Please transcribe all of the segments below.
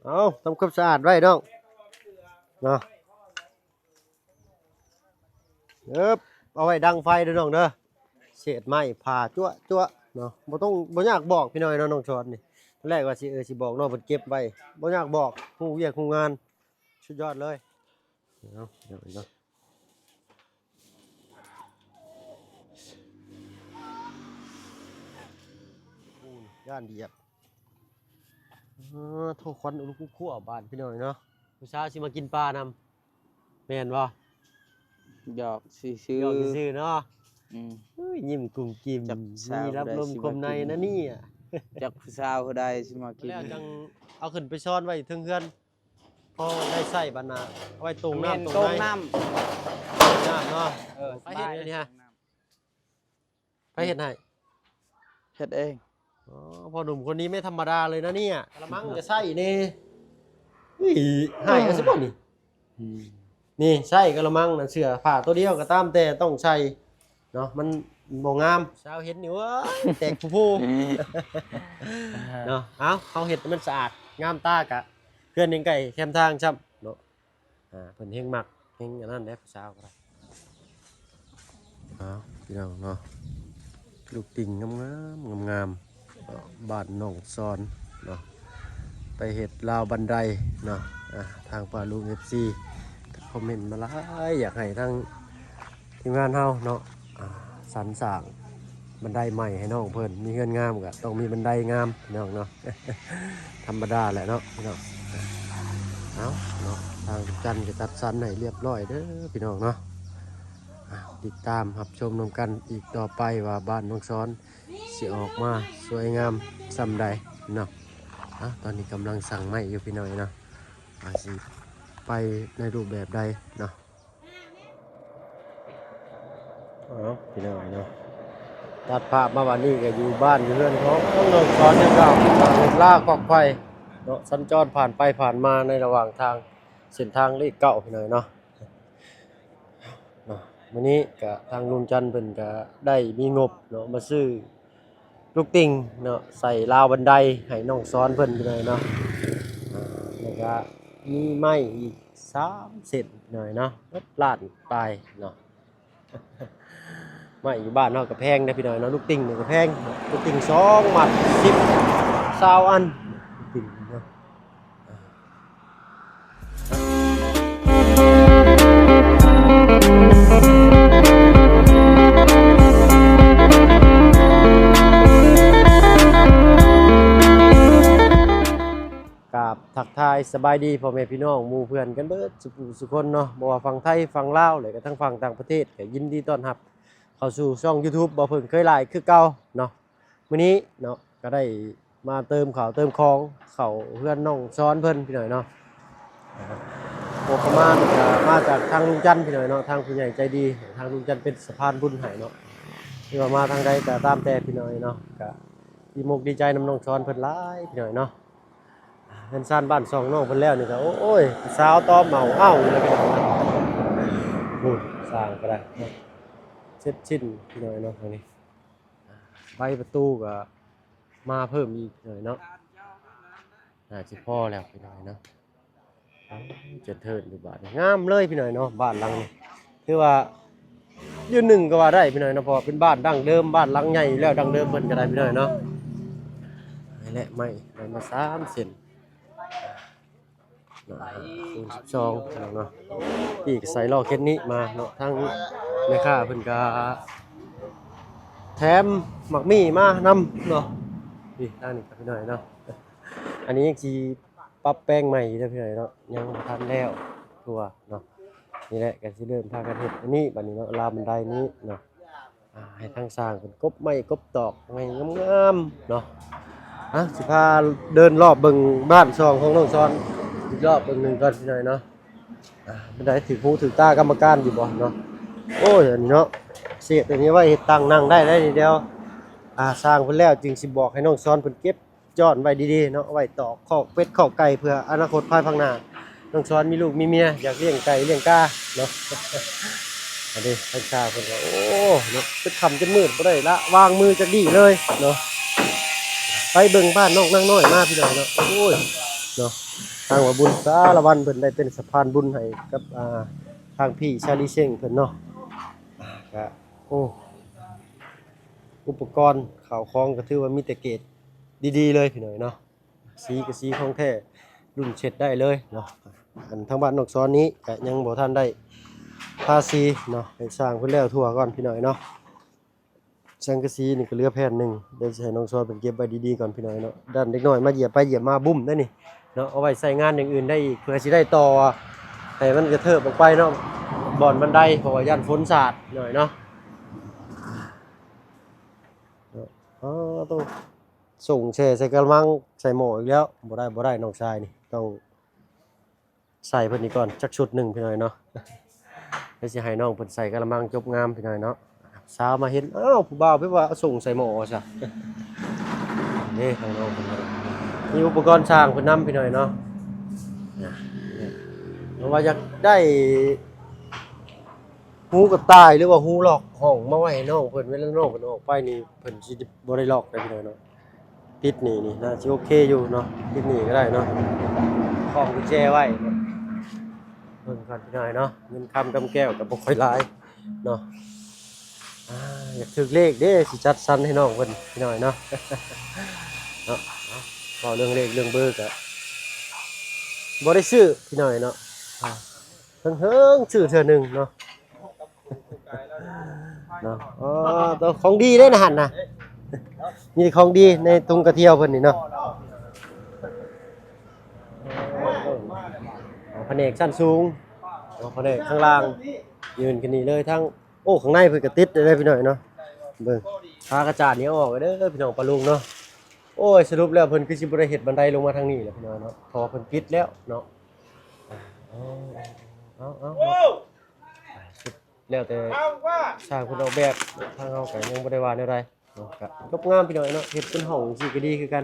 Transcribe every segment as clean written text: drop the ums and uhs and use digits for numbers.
เอาทำความสะอาดไว้น้องเนาะเอาไว้ดังไฟเด้อน้องเด้อเศษไม้ผ่าจั่วเนาะบ่อยากบอกพี่น้อยเนาะน้องชอนนี่ตอนแรกว่าสิบอกน้องเพิ่นเก็บไว้บ่อยากบอกฮู้เวียกฮู้งานสุดยอดเลยเดี๋ยวเนาะย่านเดียบโทษควันอุลุกุคั่วบ้านพี่น้อยเนาะผู้สาวสิมากินปลานำแม่นบ่หยอกซื่อหยอกซื่อเนาะยิ้มกุ้มกิ่ม จับสาว มีรับลมคมในนะนี่จักผู้สาวผู้ใดสิมากิน แล้วจังเอาขึ้นไปซ่อนไว้ถึงเฮือนพอได้ใส่บรรณาเอาไว้ตรงน้ำตรงน้ำเนาะไปเฮ็ดอันนี้ฮะไปเฮ็ดให้ เฮ็ดเอง อ๋อพอหนุ่มคนนี้ไม่ธรรมดาเลยนะเนี่ยกระมังจะใส่นี่ให้กันสิบ่นี่ใส่กระมังน่ะเสื้อผ้าตัวเดียวก็ตามแต่ต้องใส่เนาะมันบ่งามสาวเห็นนี่เว้ยแตกผู้เนาะเขาเฮ็ดมันสะอาดงามตากะเพื่อนยังไก่แคมทางซ้ำเนาะเพิ่นเฮงมักเฮงอันนั้นแหละผู้สาวก็ได้พี่น้องเนาะลูกติ่งงามบ้านหนองซอนเนาะไปเห็ดราวบันไดเนาะทางป่าลุง FC คอมเมนต์มาหลายอยากให้ทั้งทีมงานเฮาเนาะสรรสร้างบันไดใหม่ให้น้องเพิ่นมีเงินงามก็ต้องมีบันไดงามน้องเนาะ ธรรมดาแหละเนาะพี่น้องเนาะทางจันทร์จะตัดสันให้เรียบร้อยเด้อพี่น้องเนาะติดตามรับชมนำกันอีกต่อไปว่าบ้านน้องซ้อนสิออกมาสวยงามส่ำใดเนาะตอนนี้กำลังสั่งไม้อยู่พี่น้อยเนาะสิไปในรูปแบบใดเนาะพี่น้อยเนาะตัดภาพมาวันนี้ก็อยู่บ้านอยู่เรือนของน้องซ้อนยังเก่ารถลากคอกไฟเนาะสัญจรผ่านไปผ่านมาในระหว่างทางเส้นทางเลขเก่าพี่น้อยเนาะวันนี้ก็ทางลุงจันทร์เพิ่นก็ได้มีงบเนาะมาซื้อลูกติ่งเนาะใส่ราวบันไดให้น้องซ้อนเพิ่นไปเลยเนาะแล้วก็มีไม้อีก3 เส้นหน่อยเนาะล้านปลายเนาะไม้อยู่บ้านเนาะก็แพงนะพี่น้อยเนาะลูกติ่งนี่ก็แพงลูกติ่ง2 มัด 10 20 อันลูกติ่งเนาะทักทายสบายดีพ่อแม่พี่น้องหมู่เพื่อนกันเบิดสุคนเนาะบ่ว่าฝั่งไทยฝั่งลาวหรือก็ทั้งฝั่งต่างประเทศก็ยินดีต้อนรับเข้าสู่ช่อง YouTube บ่เพิ่นเคยหลายคือเก่าเนาะมื้อนี้เนาะก็ได้มาเติมข้าวเติมของเข้าเพื่อนน้องซ้อนเพิ่นพี่หน่อยเนาะโอ้ประมาณก็มาจากทางลุงจันทร์พี่หน่อยเนาะทางผู้ใหญ่ใจดีทางลุงจันทร์เป็นสะพานบุญให้เนาะที่ว่ามาทางใดก็ตามแต่พี่หน่อยเนาะก็ดีมุกดีใจนำน้องซ้อนเพิ่นหลายพี่หน่อยเนาะเงินซ่านบ้านซองน้องเพิ่นแล้วนี่ก็โอ้ยสาวตอมเมาเลยพี่น้องนู่นสร้างก็ได้เสร็จชิ้นพี่น้อยเนาะตรงนี้ใบประตูก็มาเพิ่มอีกหน่อยเนาะน่าสิพอแล้วพี่น้อยเนาะจะเทิดอยู่บ้านงามเลยพี่น้อยเนาะบ้านหลังนี้คือว่ายืนหนึ่งก็ว่าได้พี่น้อยเนาะเพราะเป็นบ้านดั้งเดิมบ้านหลังใหญ่แล้วดั้งเดิมเพิ่นก็ได้พี่น้อยเนาะนี่แหละไม้ได้มา3 เส้น12เนาะอีกใส่ล้อเคสนี้มาเนาะทั้งแม่ค้าเพิ่นก็แถมหมักมี่มานำเนาะนี่ทางนี้ครับพี่น้อยเนาะอันนี้ยังสิปรับแป้งใหม่เด้อพี่น้อยเนาะยังบ่ทันแล้วทั่วเนาะนี่แหละก็สิเริ่มพากันเฮ็ดอันนี้บัดนี้เนาะราวบันไดนี้เนาะให้ทางสร้างเพิ่นกบไม้กบตอกให้งามๆเนาะสิพาเดินรอบเบิ่งบ้านช่องของน้องซ้อนอีกรอบเบิ่งนึงก่อนพี่น้อยเนาะเป็นได้ถือหูถือตากรรมการอยู่บ่เนาะโอ้ยอันนี้เนาะเสียตัวนี้ไว้เฮ็ดตั้งนั่งได้ทีเดียวสร้างเพิ่นแล้วจึงสิบอกให้น้องซ้อนเพิ่นเก็บจอดไว้ดีๆเนาะไว้ตอกคอกเป็ดคอกไก่เพื่ออนาคตภายภาคหน้าน้องซ้อนมีลูกมีเมียอยากเลี้ยงไก่เลี้ยงกาเนาะอันนี้ทางชาเพิ่นก็โอ้เนาะเป็นค่ำจนมืดบ่ได้ละวางมือจะดีเลยเนาะไปเบิ่งบ้านนอกนางน้อยมาพี่น้องเนาะโอ้ย เนาะทางว่าบุญสารวันเพิ่นได้เป็นสะพานบุญให้กับทางพี่ชาลีเซ้งเพิ่นเนาะก็โอ้อุปกรณ์ข้าวของก็ถือว่ามีแต่เกรดดีๆเลยพี่น้อยเนาะสีก็สีของแท้รุ่นเช็ดได้เลยเนาะอันทางบ้านนอกซ้อนนี้ก็ยังบ่ทันได้ทาสีเนาะให้สร้างเพิ่นแล้วทั่วก่อนพี่น้อยเนาะสังกะสีนี่ก็เหลือแผ่นหนึงเดี๋ยวสิให้น้องซ้อนเพิ่นเก็บไว้ดีๆก่อนพี่น้อยเนาะด้านเด็กน้อยมาเหยียบไปเหยียบมาบุ้มได้นี่เนาะเอาไว้ใช้งานอย่างอื่นได้อีกเพื่อสิได้ต่อให้มันกระเทิบออกไปเนาะบ่อนบันไดเพราะว่าย่านฝนสาดหน่อยเนาะอ๋อต้องส่งแช่ใส่กระมังใส่หม้ออีกแล้วบ่ได้น้องชายนี่ต้องใส่เพิ่นนี่ก่อนจักชุดหนึงพี่น้อยเนาะแล้วสิให้น้องเพิ่นใส่กระมังจบงามพี่น้อยเนาะสาวมาเห็นอ้าวผู้บ่าวไปว่าเอาส่งใส่หม้อซะนี่ทางน้องเพิ่นมีอุปกรณ์สร้างเพิ่นนำพี่น้อยเนาะเพราะว่าอยากได้หูกระต่ายหรือว่าหูหลอกห้องมาไว้ให้น้องเพิ่นเวลาน้องเพิ่นออกไปนี่เพิ่นสิบ่ได้หลอกได้พี่น้อยเนาะติดนี่น่าสิโอเคอยู่เนาะติดนี่ก็ได้เนาะคล้องกุญแจไว้เนาะเพิ่นก่อนพี่น้อยเนาะเงินคำกำแก้วก็บ่ค่อยหลายเนาะอยากถึกเลขเด้สิจัดสรรให้น้องเพิ่นพี่น้อยเนาะเนาะเว้าเรื่องเลขเรื่องเบอร์ก็บ่ได้ซื้อพี่น้อยเนาะเฮิงๆซื้อเทื่อหนึงเนาะเนาะอ๋อตัวของดีได้นะหั่นน่ะมีของดีในตรงกระเทียวเพิ่นนี่เนาะแผนกชั้นสูงแผนกข้างล่างยืนกันนี่เลยทั้งโอ้ข้างในเพิ่นก็ติดได้พี่น้อยเนาะเบิ่งพากระจาดนี้ออกเด้อพี่น้องปะลุงเนาะโอ้ยสรุปแล้วเพิ่นคือสิบ่ได้เฮ็ดบันไดลงมาทางนี้แหละพี่น้องเนาะเพราะเพิ่นปิดแล้วเนาะเอาแล้วแต่สร้างเพิ่นออกแบบทางเฮาก็ยังบ่ได้ว่าแนวใดเนาะก็จบงามพี่น้อยเนาะเฮ็ดเป็นห้องสิก็ดีคือกัน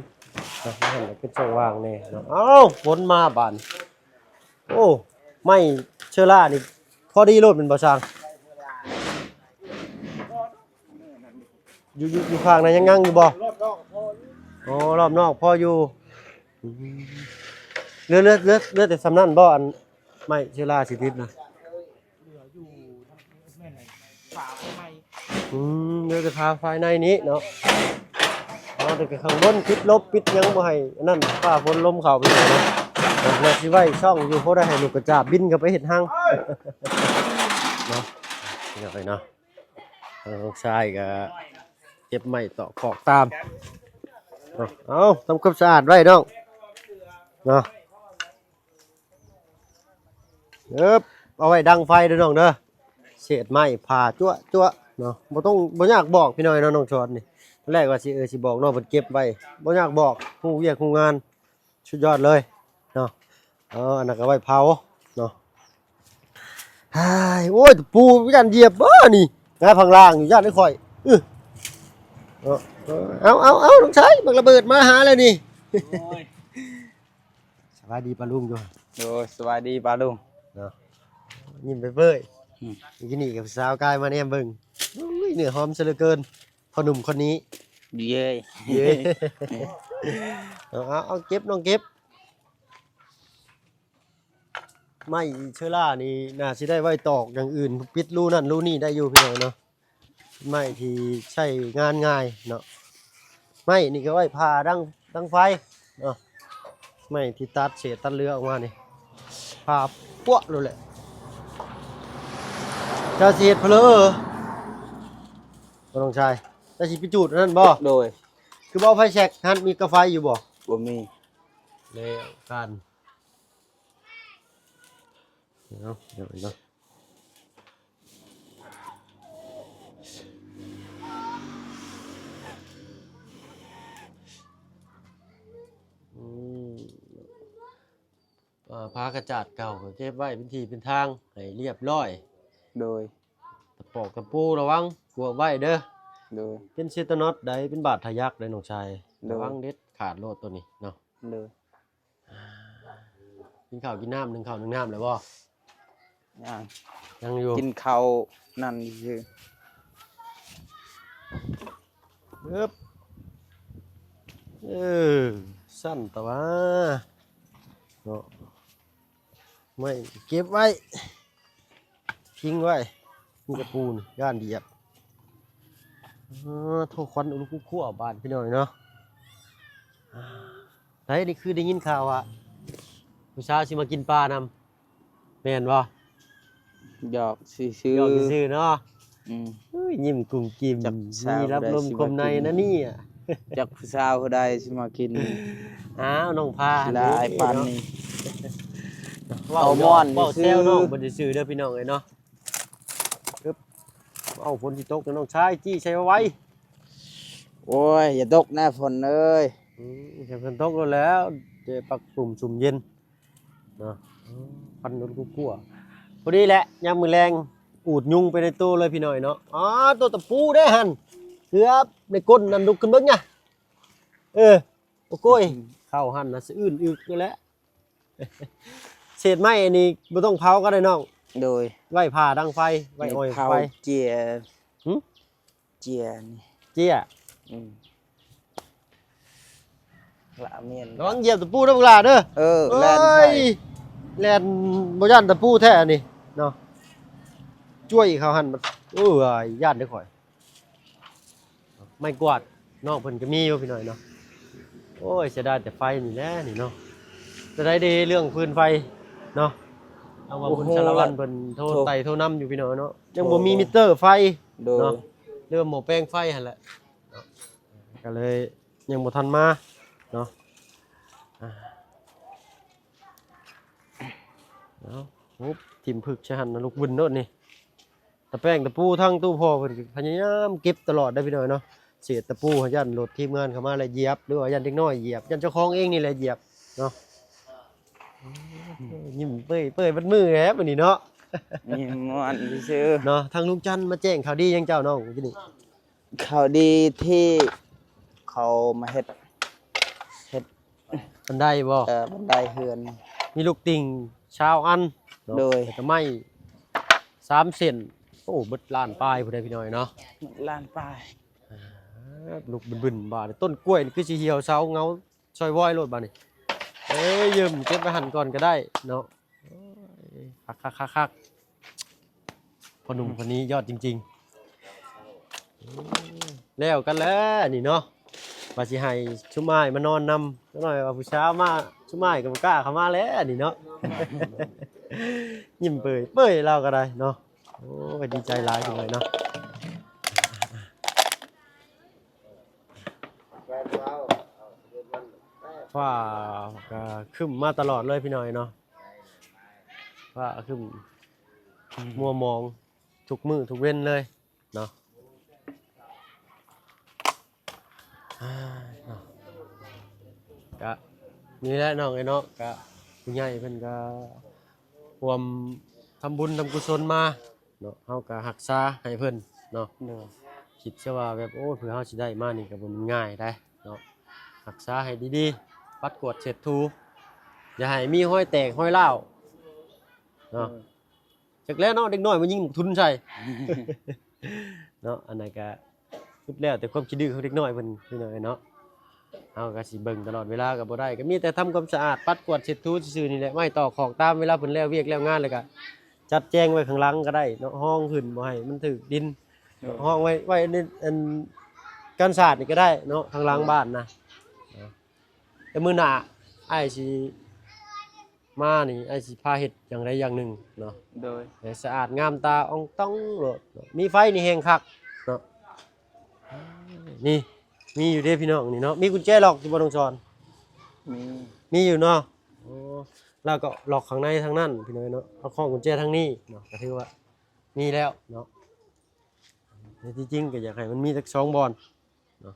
เนาะให้มันเป็นช่องว่างแน่เนาะเอ้าฝนมาบานโอ้ไม่เชื้อรานี่พอดีโลดเป็นบ่ช่างอยู่ข้างนั้นยังงั่งอยู่บ่อ๋อรอบนอกพออยู่เลือแต่สำนั่นบ่อันไม่เชื้อราสิติดนะเลือแต่พาภายในนี้เนาะอ๋อแต่ข้างบนปิดลบปิดยังบ่ให้นั่นฟ้าฝนลมเข้าไปเลยเนาะน่าสิไว้ช่องอยู่เพราะได้ให้ลูกกระจาบบินเข้าไปเฮ็ดหังเนาะนี่เอาไปเนาะลูกชายก็เก็บไม้ต่อขอกตามเอาทำความสะอาดไว้น้องเนาะเอาไว้ดังไฟเด้อน้องเด้อเศษไม้ผ่าจั่วเนาะบ่อยากบอกพี่น้อยเนาะน้องชอนนี่แรกว่าสิบอกน้องเพิ่นเก็บไว้บ่อยากบอกฮู้เวียกฮู้งานสุดยอดเลยเนาะอันนั้นก็ไว้เผาเนาะโอ้ยปูยันเหยียบบ่นี่งาพังล่างอยู่ย่านได้ค่อยเอาลุงชัยบักระเบิดมาหาแล้วนี่สบายดีปะลุงอยู่โดยสวัสดีป้าลุงเนาะยิ้มไปเบ้ยกินนี่กับสาวกายมาเนี่ยเบิ่งเนื้อหอมซะเหลือเกินพ่อหนุ่มคนนี้เย้เอาเก็บน้องเก็บไม่เชื้อรานี่น่าสิได้ไว้ตอกอย่างอื่นปิดรูนั่นรูนี่ได้อยู่พี่น้องเนาะไม่ที่ใช้งานง่ายเนาะไม่นี่ก็ไว้ผ่าดังไฟเนาะไม่ที่ตัดเศษตัดเรือออกมานี่ผ่าปั้วเลยแหละจะเสียดเพลอบ่ต้องชายจะสิไปจูดนั่นบ่โดยคือบ่ไฟแช็กหั่นมีกาไฟอยู่บ่บ่มีแล้วกันเดี๋ยวเนาะพากระจาดเก่าก็เก็บไว้เป็นที่เป็นทางให้เรียบร้อยโดยตะปอกตะปูระวังกลัวไว้เด้อโดยเป็นเซตน็อตใดเป็นบาดทะยักเลยน้องชายระวังเด็ดขาดโลดตัวนี้เนาะโดยกินข้าวกินน้ำ1 ข้าว 1 น้ำเลยบ่ยังอยู่กินข้าวนั่นคือสั้นแต่ว่า เนาะไม่เก็บไว้ทิ้งไว้มีกระปูนย่านเหยียบโทษควันอุลุกุคั่วบานพี่น้อยเนาะไหนนี่คือได้ยินข่าวว่าผู้สาวสิมากินปลานำแม่นบ่ หยอกซื่อ หยอกซื่อๆเนาะ อืม ยิ้มกุ้มกิ่ม จับสาว มีรับลม ได้สิ คมใน มากิน นะเนี่ย จากผู้สาวผู้ใดสิมากิน อ้าวน้องพา ลายปานนี้ เว้า เอาม่อน เว้า ซื่ แซ อ วน้องบ่ได้ซื่อเด้อพี่น้องเอ้ยเนาะปึ๊บเอาฝนสิตกเด้อน้องชายจี้ใช้ไว้ โอ้ยอย่าตกนะฝนเอ้ย เห็นฝนตกแล้วเดี๋ยวปักปุ่มสุ่มเย็นเนาะพันนนกุ้วพอดีแหละยามมื้อแรงอูดยุงไปในตู้เลยพี่น้อยเนาะอ๋อตัวตะปูได้หั่นเกือบในก้นนั่นลุกขึ้นเบิ่งไงโอ้โก้ยเข้าหั่นน่ะสะอื้นอึกอยู่แล้ว เศษไม้อันนี้บ่ต้องเผาก็ได้น้อง โดย ไว้ผ่าดังไฟไว้อ้อย เผา ไฟ เจีย หึ เจียนี่ เจี้ย อืมละเมียน ระวังเหยียบตะปูเด้อพวกหล่าเด้อ แล่น เอ้ ใส่ ยแล่นบ่ย่านตะปูแท้นี่เนาะช่วยเขาหั่นมันย่านเด้อข่อยไม่กวาดน้องเพิ่นก็มีอยู่พี่น้อยเนาะโอ้ยเสียดายแต่ไฟนี่แหละนี่เนาะจะได้ดีเรื่องฟืนไฟเนาะเอาว่าคุณสารวัตรเพิ่นโทรไต่โทรนำอยู่พี่น้อยเนาะยังบ่มีมิเตอร์ไฟ โดย เนาะเริ่มหมอแป้งไฟหั่นแหละเนาะก็เลยยังบ่ทันมาเนาะเอาปุ๊บทิ่มผึกใช่หั่นนะลูกบุญโน่นนี่ตะแป้งตะปูทั้งตู้พ่อเพิ่นก็พยายามเก็บตลอดได้อพี่น้อยเนาะเศษตะปูยันรถทีมงานเข้ามาแล้วเหยียบหรือว่ายันเด็กน้อยเหยียบยันเจ้าของเองนี่แหละเหยียบเนาะยิ้มเปื่อยบัดมือแฮะบัดนี้เนาะ มีม่วนซื่อ เนาะทางลุงจันทร์มาแจ้งข่าวดียังเจ้าน้องกินนี่ ข่าวดีที่เขามาเฮ็ด มันได้บ่ บันไดเฮือน มีลูกติ่งชาวอันเนาะ โดย แล้วก็ไม้3เซนโอ้เบิดล้านปลายพุ่นเด้อพี่น้อยเนาะ ล้านปลาย ลูกบึนๆบาดต้นกล้วยนี่คือสิเหี่ยวเซาเงาซอยว้อยโลดบาดนี่เอ้ยยืมเก็บไว้หั่นก่อนก็ได้เนาะโอ้ยคักๆพอหนุ่มคนนี้ยอดจริงๆแล้วกันแล้วนี่เนาะว่าสิให้ชุมอ้ายมานอนนำจักหน่อยว่าผู้เช้ามาชุมอ้ายก็บ่กล้าเข้ามาแล้วนี่เนาะ ยิ้มเปื่อยเราก็ได้เนาะโอ้ยดีใจหลายจังเลยเนาะว่าก็ขึ้นมาตลอดเลยพี่น้อยเนาะว่าขึ้นมัวมองทุกมือทุกเว้นเลยเนาะเนาะก็นี่แหละน้องไอ้เนาะก็ผู้ใหญ่เพิ่นก็รวมทำบุญทำกุศลมาเนาะเฮาก็รักษาให้เพิ่นเนาะ โดย คิดซะว่าแบบโอ้เพื่อเฮาสิได้มานี่ก็บ่มันง่ายได้เนาะรักษาให้ดีๆปัดกวาดเช็ดถูอย่าให้มีห้อยแตกห้อยร้าวเนาะจักแล้วเนาะเด็กน้อยมันยิงหมกทุนใส่ เนาะอันนั้นก็สุดแล้วแต่ความคิดดื้อของเด็กน้อยเพิ่นพี่น้อยเนาะเฮาก็สิเบิ่งตลอดเวลาก็บ่ได้ก็มีแต่ทำความสะอาดปัดกวาดเช็ดถูซื่อๆนี่แหละไม่ต่อของตามเวลาเพิ่นแล้วเวียกแล้วงานเลยก็จัดแจงไว้ข้างหลังก็ได้เนาะห้องขึ้นบ่ให้มันถึกดิน ห้องไว้ในอันกันศาสตร์นี่ก็ได้เนาะทางหล้างบ้านนะแต่มื้อหน้าอ้ายสิมานี่อ้ายสิพาเฮ็ดอย่างใดอย่างหนึ่งเนาะ โดย ให้สะอาดงามตาอ่องต้องโลดเนาะมีไฟนี่แฮงคักเนาะนี่มีอยู่เด้พี่น้องนี่เนาะมีกุญแจล็อกอยู่บ่ต้องสอน มี มีอยู่เนาะโอ้แล้วก็ล็อกข้างในทางนั้นพี่น้อยเนาะเอาข้องกุญแจทางนี้เนาะก็ถือว่ามีแล้วเนาะ แต่ที่จริงก็อยากให้มันมีสัก2บอนเนาะ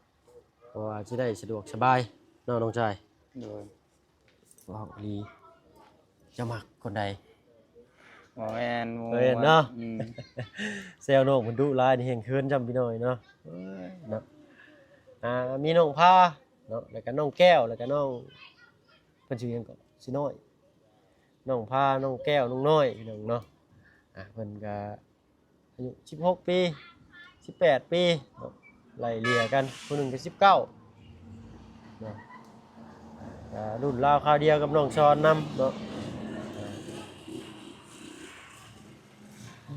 เพราะว่าจะได้สะดวกสบายเนาะน้องชาย โดย ว้าวดีจะมักคนใด หมอแอนหมู่ เคยเห็นเนาะ อืม เซลน้องมันดุร้ายนี่แห่งคืนจำพี่น้อยเนาะเอ้ยเนาะมีน้องพาเนาะแล้วก็น้องแก้วแล้วก็น้องเพิ่นชื่อหยังก็สิน้อยน้องพาน้องแก้วน้องน้อยพี่น้องเนาะเพิ่นก็อายุ16 ปี18 ปีเนาะไล่เลี่ยกันผู้หนึงก็19เนาะ รุ่นราวคราวเดียวกับน้องชอนนํเนาะ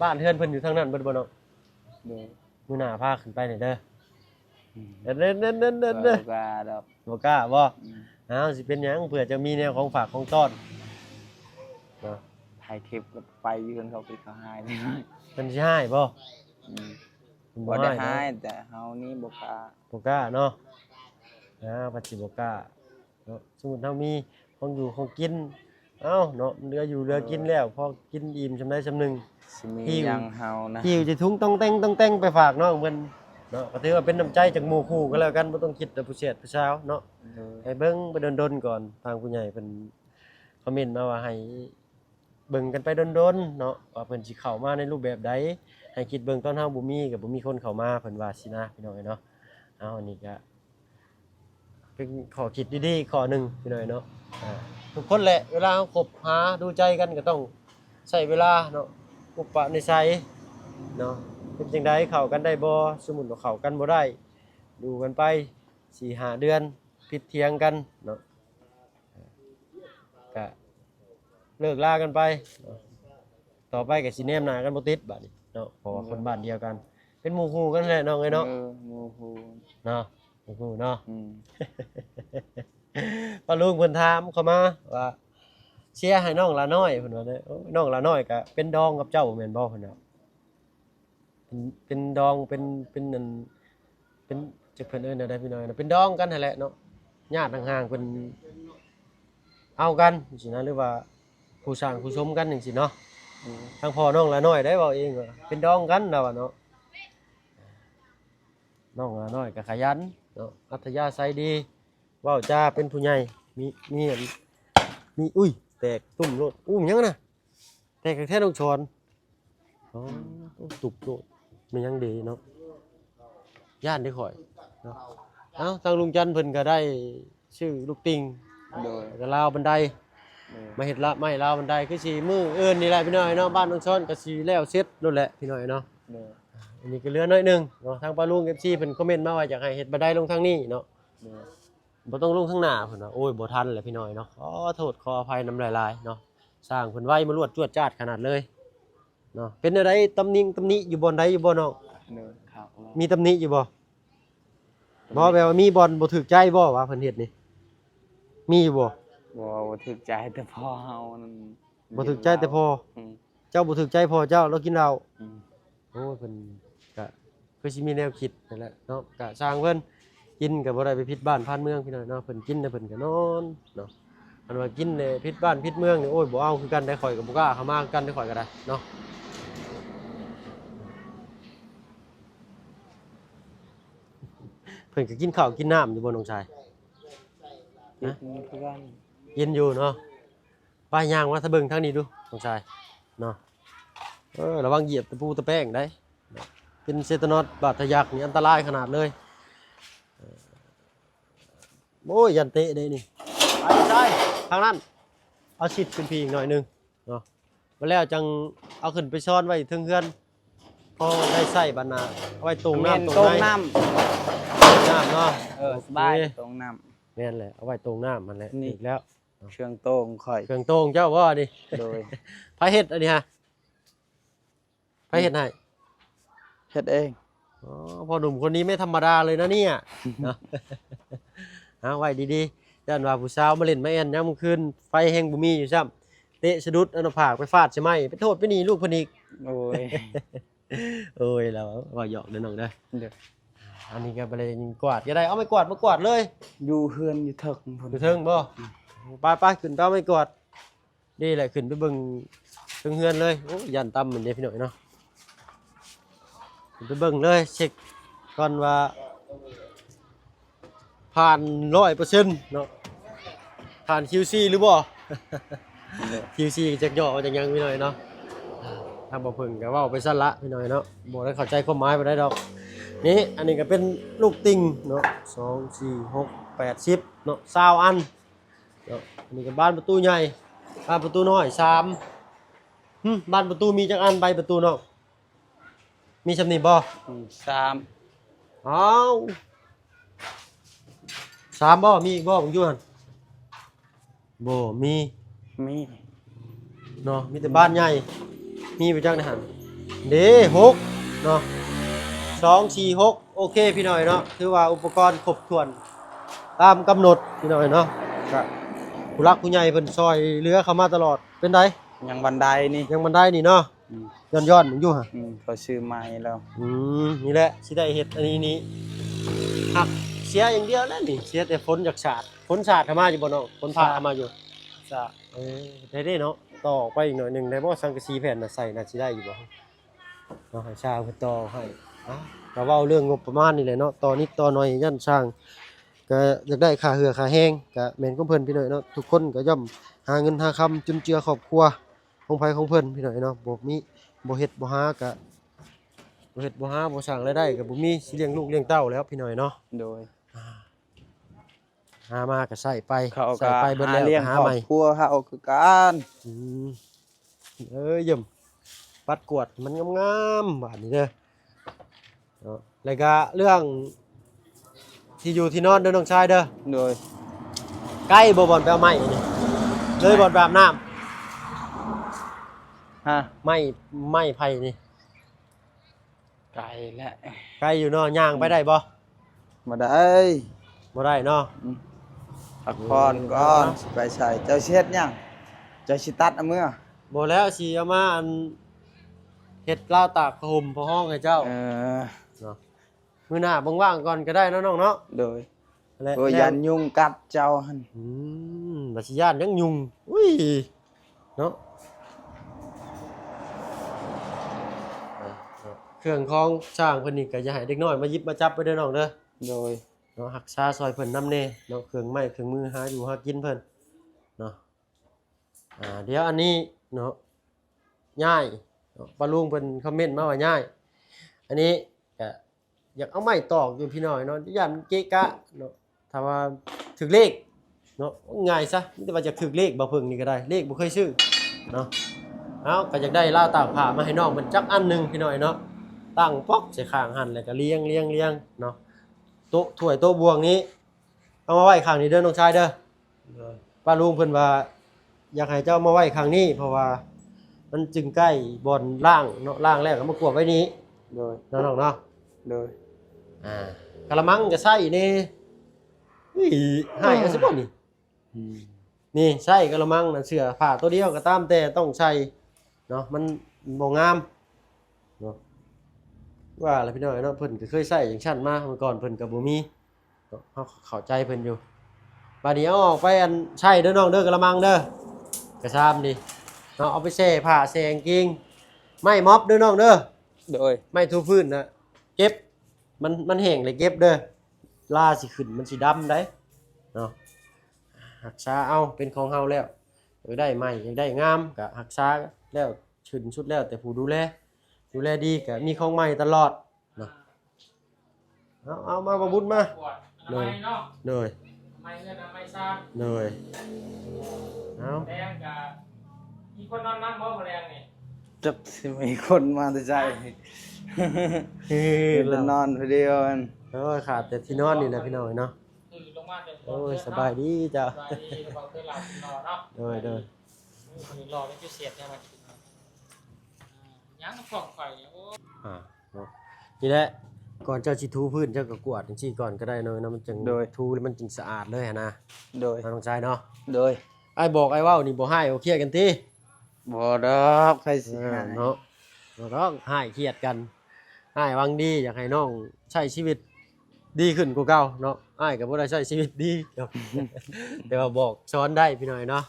บ้านเฮือนเพิ่นอยู่ทางนั้นเบิดบ่เนาะ โดย มื้อหน้าพาขึ้นไปหน่อยเด้อ อืม เด้อๆๆๆๆ บ่กล้าดอก บ่กล้าบ่ อืม อ้าวสิเป็นหยังเผื่อจะมีแนวของฝากของต้อนเนาะ ถ่ายคลิปก็ไปยืนเขาไปเขาหายเลย เพิ่นสิให้บ่ อืม เพิ่น บ่ได้ ให้ หาย เนาะ แต่เฮานี่บ่กล้า บ่กล้าเนาะปัจจิบ่กล้าเนาะสมมุติเฮามีของอยู่ของกินเอ้าเนาะเหลืออยู่เหลือกินแล้วพอกินอิ่มจำได้จำหนึง สิมี หิว หยังเฮานะ หิวจะทุงต้องแต่งไปฝากน้องเพิ่นเนาะก็ถือว่าเป็นน้ำใจจากหมู่คู่ก็แล้วกันบ่ต้องคิดแต่ผู้เสียดผู้สาวเนาะ โดย ให้เบิ่งไปดนๆก่อนทางผู้ใหญ่เพิ่นคอมเมนต์มาว่าให้เบิ่งกันไปดนๆเนาะว่าเพิ่นสิเข้ามาในรูปแบบใดให้คิดเบิ่งตอนเฮาบ่มีก็บ่มีคนเข้ามาเพิ่นว่าสินะพี่น้องเอ้ยเนาะเอาอันนี้ก็เป็นข้อคิดดีๆข้อหนึงพี่น้องเอ้ยเนาะทุกคนแหละเวลาเฮาคบหาดูใจกันก็ต้องใช้เวลาเนาะอุปนิสัยเนาะเป็นจังไดเข้ากันได้บ่สมมุติว่าเข้ากันบ่ได้ดูกันไป 4-5 เดือนผิดเถียงกันเนาะก็เลิกลากันไปเนาะต่อไปก็สิแนมหน้ากันบ่ติดบัดนี้เนาะเพราะว่าคนบ้านเดียวกัน เป็นหมู่คู่กันแหละน้องเอ้ยเนาะ โมโห เนาะหมู่คู่เนาะ อืม ป้าลุงเพิ่นถามเข้ามาว่าเชียร์ให้น้องละน้อยเพิ่นว่าเด้อโอ้ยน้องละน้อยก็เป็นดองกับเจ้าแม่นบ่เพิ่นว่าเป็นดองเป็นนั่นเป็นจักเพิ่นเอิ้นได้พี่น้อยนะเป็นดองกันนั่นแหละเนาะญาติห่างๆเพิ่นเอากันจังซี่นะหรือว่าผู้สร้างผู้ชมกันจังซี่เนาะ อืม ทางพ่อน้องละน้อยได้เว้าเองว่าเป็นดองกันแล้วว่าเนาะน้องละน้อยก็ขยันเนาะอัธยาศัยดีเว้าจาเป็นผู้ใหญ่มีอันมีอุ้ยแตกตุ่มโลดอุ้มหยังน่ะแตกแท้น้องชอนอ๋อตุบโลดมันยังดีเนาะย่านได้ข่อยเนาะเอ้าทางลุงจันทร์เพิ่นก็ได้ชื่อลูกติง โดย แล้วก็ลาวบันได โดย มาเฮ็ดละไม้ลาวบันไดคือสิมื้ออื่นนี่แหละพี่น้อยเนาะบ้านน้องชอนก็สิแล้วเสร็จนั่นแหละพี่น้อยเนาะ โดย อันนี้ก็เหลือน้อยหนึงเนาะทางป้าลุง FC เพิ่นคอมเมนต์มาว่าอยากให้เฮ็ดบันไดลงทางนี้เนาะ โดย บ่ต้องลงทางหน้าเพิ่นว่าโอ้ยบ่ทันแหละพี่น้อยเนาะขอโทษขออภัยนำหลายๆเนาะสร้างเพิ่นไว้มารวดจวดจ้าดขนาดเลยเนาะเป็นอะไรตำหนิอยู่บ่อนใดอยู่บ่เนาะ โดยครับ มีตำหนิอยู่บ่บ่แปลว่ามีบ่อนบ่ถูกใจบ่ว่าเพิ่นเฮ็ดนี่มีอยู่บ่ บ่ถึกใจแต่พอเฮานั่น บ่ถูกใจแต่พอ อืม เจ้าบ่ถูกใจพอเจ้าเรากินเหล้า อืม โอ้ยเพิ่นก็คือสิมีแนวคิดนั่นแหละเนาะก็สร้างเพิ่นกินก็บ่ได้ไปผิดบ้านผ่านเมืองพี่น้อยเนาะเพิ่นกินแล้วเพิ่นก็นอนเนาะอันว่ากินเนี่ยผิดบ้านผิดเมืองนี่โอ้ยบ่เอาคือกันได้ข่อยก็บ่กล้าเข้ามาคือกันได้ข่อยก็ได้เนาะเพิ่นก็กินข้าวกินน้ำอยู่บ่น้องชาย ติดนี่คือกัน กินอยู่เนาะไปย่างมาทะเบิงทางนี้ดูน้องชายเนาะระวังเหยียบตะปูตะแป้งได้เป็นเซตานอสบาดทะยักนี่อันตรายขนาดเลยโอ้ยยันเตะได้นี่ไปใช่ทางนั้นเอาชิดขึ้นพีอีกหน่อยหนึงเนาะมาแล้วจังเอาขึ้นไปซ่อนไว้เทึงเฮือนพอได้ใส่บรรณาเอาไว้ตรงน้ำตรง ตรง ใน น้ น้ำเนาะ สบาย โอเค ตรงน้ แม่นแหละเอาไว้ตรงน้ำมันแหละ นี่ อีกแล้ว ำเชืองโต้งค่อย เครื่องโตรงเจ้าว่าดิ โดย ไผเฮ็ดอันนี้ฮะไผเฮ็ดให้ เฮ็ดเอง อ๋อพอหนุ่มคนนี้ไม่ธรรมดาเลยนะเนี่ยเนาะ เอาไว้ดีๆย่านว่าผู้สาวมาเล่นมาแอนยามมื้อคืนไฟแห้งบ่มีอยู่ซ้ำเตะสะดุดเอาหน้าผากไปฟาดใช่ไหมไปโทษไปหนี่ลูกเพิ่นอีก โอ้ย โอ้ยแล้วว่าหยอกเด้อน้องเด้อ เดี๋ยว อันนี้ก็บ่ได้ยิงกวาดก็ได้เอาไม้กวาดมากวาดเลย อยู่เฮือนอยู่เถิกพุ่น อยู่เทิงบ่ไปๆขึ้นไปเอาไม้กวาดดีแหละขึ้นไปเบิ่งเทิงเฮือนเลยโอ้ยยันต่ำเหมือนเด้พี่น้อยเนาะขึ้นไปเบิ่งเลยเช็คก่อนว่า ผ่าน 100% เนาะผ่าน QC หรือบ่ QC จักย่อจักหยังพี่น้อยเนาะถ้าบ่เพิ่งก็เว้าไปซั่นละพี่น้อยเนาะบ่ได้เข้าใจความหมายบ่ได้ดอกนี่อันนี้ก็เป็นลูกติ่งเนาะ2 4 6 8 10เนาะ20อันเนาะอันนี้ก็บ้านประตูใหญ่บ้านประตูน้อย3บ้านประตูมีจักอันใบประตูเนาะมีซำนี้บ่ สาม อ้าว3บ่มีอีกบ่ผมอยู่หั่น บ่มี มี เนาะมีแต่บ้านใหญ่มีไปจังได๋หั่นเด้หกเนาะ2 4 6โอเคพี่น้อยเนาะถือว่าอุปกรณ์ครบถ้วนตามกำหนดพี่น้อยเนาะก็ผู้หลักผู้ใหญ่เพิ่นซอยเหลือเข้ามาตลอดเป็นได ยังบันไดนี่ ยังมันได้นี่เนาะ อืม ย้อนๆมึงอยู่ห่ะ เขาซื้อใหม่แล้ว นี่แหละสิได้เฮ็ดอันนี้หักเสียอย่างเดียวแล้วนี่เสียแต่ฝนจากสาดฝนสาดเข้ามาอยู่บ่เนาะฝนพาเข้ามาอยู่ จ้ะ ได้เด้เนาะต่อออกไปอีกหน่อยหนึงได้บ่สังกะสีแผ่นน่ะใส่น่าสิได้อยู่บ่เนาะให้ช่างเพิ่นต่อให้ก็เว้าเรื่องงบประมาณนี่แหละเนาะต่อนิดต่อหน่อยยันช่างก็อยากได้ค่าเหือค่าแห้งก็แม่นของเพิ่นพี่น้อยเนาะทุกคนก็ย่อมหาเงินหาคำจุนเจือครอบครัวของไผของเพิ่นพี่น้อยเนาะบ่เฮ็ดบ่หาก็บ่เฮ็ดบ่หาบ่สร้างรายได้ก็บ่มีสิเลี้ยงลูกเลี้ยงเต้าแล้วพี่น้อยเนาะ โดย หามาก็ใส่ไป เขา ใส่ ก็ ไปเบิด หา แล้ว เลี้ยง หา ครอ ใหม่ บครัวเขาคือกัน อืมเยี่ยมปัดกวาดมันงามๆบาดนี้เด้อเนาะแล้วก็เรื่องที่อยู่ที่นอนเด้อน้องชายเด้อ โดย ใกล้บ่บ่อนไปเอาไม้นี่เลยบ่อนแบบน้ำ ฮะ ไม้ไผ่นี่ ไกลแล้ว ใกล้อยู่เนาะย่างไปได้บ่ มาได้ บ่ได้เนาะ พักผ่อนก่อนสิไปใส่เจ้าเช็ดยังเจ้าชิตัดเอามื่อ บ่แล้วสิเอามาอันเฮ็ดลาวตากผ้าห่มผ้าห้องให้เจ้า เออ เนาะมื้อหน้าว่างๆก่อนก็ได้เนาะน้องเนาะ โดย และ โอ้ยยันยุงกัดเจ้าหัน บัดสิย่านยังยุงอุ้ยเนาะเครื่องของช่างเพิ่นนี่ก็อย่าให้เด็กน้อยมาหยิบมาจับไปเด้อน้องเด้อ โดย เนาะรักษาซอยเพิ่นนำแน่เนาะเครื่องไม้เครื่องมือหาอยู่หากินเพิ่นเนาะเดี๋ยวอันนี้เนาะย่ายเนาะป้าลุงเพิ่นคอมเมนต์มาว่าย่ายอันนี้ก็อยากเอาไม้ตอกอยู่พี่น้อยเนาะย่านเกะกะเนาะถ้าว่าถึกเลขเนาะง่ายซะมีแต่ว่าจะถึกเลขบ่เพิ่งนี่ก็ได้เลขบ่เคยซื้อเนาะเอาก็อยากได้ลาวตากผ้ามาให้น้องมันจักอันหนึงพี่น้อยเนาะตั้งป๊อกใส่ข้างหั่นแล้วก็เรียงเนาะ โต๊ะถ้วยโต๊ะบวงนี้เอามาไว้ข้างนี้เด้อน้องชายเด้อป้าลุงเพิ่นว่าอยากให้เจ้ามาไว้ข้างนี้เพราะว่ามันจึงใกล้บอนล่างเนาะล่างแรกก็มากวบไว้นี้ โดย เนาะน้องเนาะ โดย กะละมังก็ใส่นี่อุ้ยให้เอาสิบ่นี่นี่ใส่กะละมังน่ะเสื้อผ้าตัวเดียวก็ตามแต่ต้องใส่เนาะมันบ่งามเนาะว่าแล้วพี่น้อยเนาะเพิ่นก็เคยใส่อย่างชั้นมาเมื่อก่อนเพิ่นก็บ่มีเนาะเฮาเข้าใจเพิ่นอยู่บัดนี้เอาออกไปอันใช่เด้อน้องเด้อกะละมังเด้อกระชามดิเนาะเอาไปแช่ผ้าแช่กางเกงไม้ม็อบเด้อน้องเด้อ โดย ไม้ถูพื้นน่ะเก็บมันแห้งเลยเก็บเด้อลาสิขึ้นมันสิดำได้เนาะรักษาเอาเป็นของเฮาแล้วอยากได้ใหม่อยากได้งามก็รักษาแล้วชื่นชุดแล้วแต่ผู้ดูแลดีก็มีของใหม่ตลอดเนาะเอามาบ่บุญมา เลยเนาะ เลย ไม่เงินไม่ซาด เลยเอา แรงกับมีคนนอนนั่งบ่แรงนี่ จับสิมีคนมาแต่ใจ เฮ้ เป็นนอนคนเดียวมัน โอ้ยขาดแต่ที่นอนนี่แหละพี่น้อยเนาะ คือลงมาเดี๋ยว โอ้ยสบายดีจ้ะ สบายดีเราเคยหลับนอนเนาะ เลย คนนี้รอไม่พิเศษใช่ไหมยังฟองไฟโอ้ เนาะนี่แหละก่อนเจ้าสิทูพื้นเจ้าก็กวาดจังซี่ก่อนก็ได้เนาะมันจึงทูแล้วมันจึงสะอาดเลยนะ โดย น้องชายเนาะ โดย ไอ้บอกไอ้เว้านี่บ่ให้บ่เครียดกันติ บ่ดอกใครสิหา เนาะบ่ต้องให้เครียดกันให้หวังดีอยากให้น้องใช้ชีวิตดีขึ้นกว่าเก่าเนาะอ้ายก็บ่ได้ใช้ชีวิตดีครับ แต่ว่าบอกสอนได้พี่น้อยเนาะ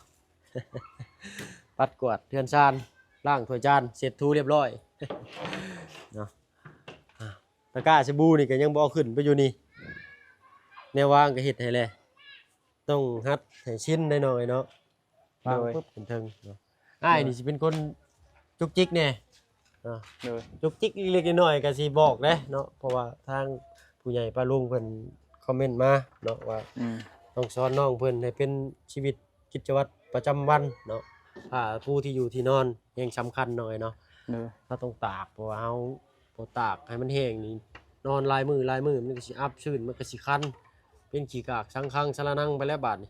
ปัดกวาดเทือนชานล้างถ้วยจานเสร็จทูเรียบร้อย เนาะตะกร้าสบู่นี่ก็ยังบ่เอาขึ้นไปอยู่นี่แนววางก็เฮ็ดให้แลต้องหัดให้ชินได้หน่อยเนาะวางปุ๊บเป็นเทิงเนาะอ้ายนี่สิเป็นคนจุกจิกแน่เนาะ โดย จุกจิกเล็กๆน้อยๆก็สิบอกเด้เนาะเพราะว่าทางผู้ใหญ่ป้าลุงเพิ่นคอมเมนต์มาเนาะว่า ต้องสอนน้องเพิ่นให้เป็นชีวิตกิจวัตรประจำวันเนาะผู้ที่อยู่ที่นอนยังสำคัญหน่อยเนาะ โดย เราต้องตากเพราะว่าเฮาบ่ตากให้มันแห้งนี่นอนลายมือมันก็สิอับชื้นมันก็สิคัน เป็นขี้กากสังคังสารนังไปแล้วบาดนี้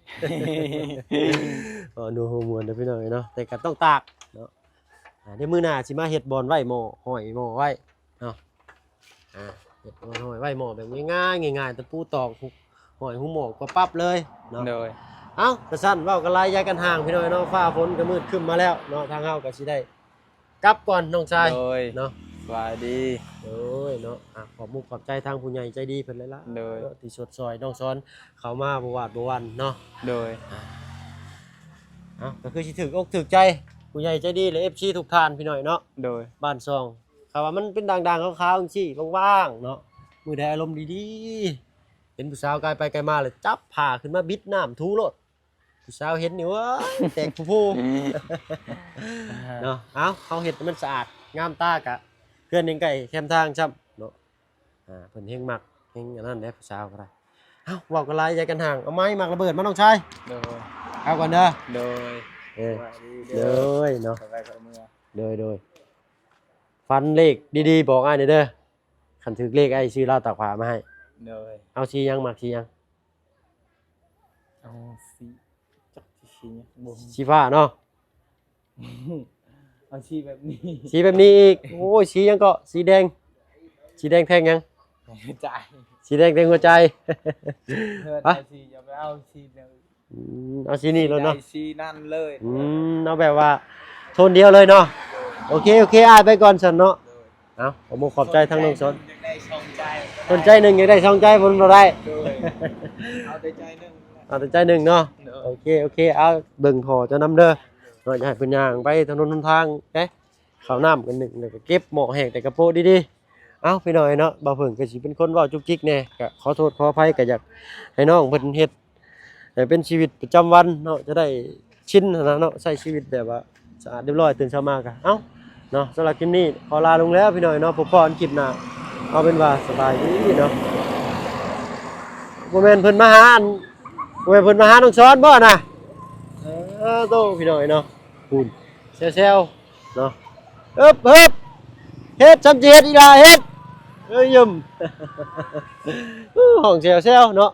ดูโฮมวนเด้อพี่น้องเนาะแต่ก็ต้องตากเนาะเดี๋ยวมื้อหน้าสิมาเฮ็ดบอนไว้หม้อห้อยหม้อไว้เนาะเฮ็ดบอนห้อยไว้หม้อแบบง่ายๆง่ายๆตะปูตอกห้อยหูหม้อก็ปั๊บเลยเนาะ โดย เอ้าแต่สั้นเว้ากันหลายยายกันห่างพี่น้องเนาะฟ้าฝนก็มืดครึ้มมาแล้วเนาะทางเฮาก็สิได้กลับก่อนน้องชาย โดย เนาะ สวัสดี โอ้ยเนาะขอบมุกขอบใจทางผู้ใหญ่ใจดีเพิ่นเลยล่ะ โดย ที่สดซอยน้องซ้อนเข้ามาบ่วาดบ่วันเนาะ โดย ก็คือสิถึกอกถึกใจผู้ใหญ่ใจดีและ FC ทุกท่านพี่น้อยเนาะ โดย บ้านซองเขาว่ามันเป็นด่างๆขาวๆจังซี่ว่างๆเนาะมื้อใดอารมณ์ดีๆเห็นผู้สาวกายไปไกลมาเลยจับผ้าขึ้นมาบิดน้ำทูโลดผู้สาวเห็นนี่ว่าแตกผู้ๆเนาะเอ้าเขาเฮ็ดให้มันสะอาดงามตากะเพื่อนยังไก่แคมทางช้ำเนาะเพิ่นเฮงมักเฮงอันนั้นแหละผู้สาวก็ได้เอ้าเว้ากันหลายใจกันห่างเอาไม้มักระเบิดมาน้องชาย โดย เอาก่อนเด้อ โดย เออ สวัสดี เด้อเนาะ สบายกับเมื่อ โดยฟันเลขดีๆบอกอ้ายหน่อยเด้อคันถึกเลขอ้ายซื้อเหล้าตากผ้ามาให้ โดย เอาสียังมักสียัง เอาสีจักสีบ่ สีฟ้าเนาะ เอาสีแบบนี้ สีแบบนี้อีกโอ้ยสียังก็สีแดงแทงยัง ใจ สีแดงแทงหัวใจ เพื่อน ไป เอาสีอย่าไปเอาสีเดียว เอาสีนี้เลยเนาะ ใดสีนั่นเลย เอาแบบว่าโทนเดียวเลยเนาะโอเคอ้ายไปก่อนสันเนาะเอาผมขอบใจทั้งน้องสน อยากได้ช่องใจ สนใจหนึ่งอยากได้สองใจบนบ่ได้ โดยเอาแต่ใจหนึง เอาแต่ใจหนึ่งเนาะ เด้อ โอเคเอาเบิ่งพอจะนำเด้อเนาะอย่าให้เพิ่นย่างไปถนนหนทางเด้ข้าวน้ำกันหนึ่งแล้วก็เก็บหม้อแห้งแต่กระโปะดีๆเอาพี่น้อยเนาะบ่าวเพิ่งก็สิเป็นคนเว้าจุกจิกแน่ก็ขอโทษขออภัยก็อยากให้น้องเพิ่นเฮ็ดให้เป็นชีวิตประจำวันเนาะจะได้ชินนะเนาะใช้ชีวิตแบบว่าสะอาดเรียบร้อยตื่นเช้ามาก็เอ้าเนาะสำหรับคลิปนี้ขอลาลงแล้วพี่น้อยเนาะพบกันคลิปหน้าเอาเป็นว่าสบายดีเนาะบ่แม่นเพิ่นมาหาอันบ่แม่นเพิ่นมาหาน้องซ้อนบ่น่ะโตพี่น้อยเนาะพูนแซวๆเนาะเอิบเฮ็ดสำเร็จอีหล่าเฮ็ดยืม ห้องแซวๆเนาะ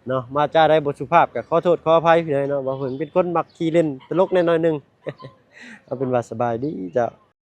เนาะมาจ้าได้บทสุภาพก็ขอโทษขออภัยพี่น้อยเนาะว่าเพิ่นเป็นคนมักขี้เล่นตลกแน่น้อยหนึง เอาเป็นว่าสบายดีจ้ะ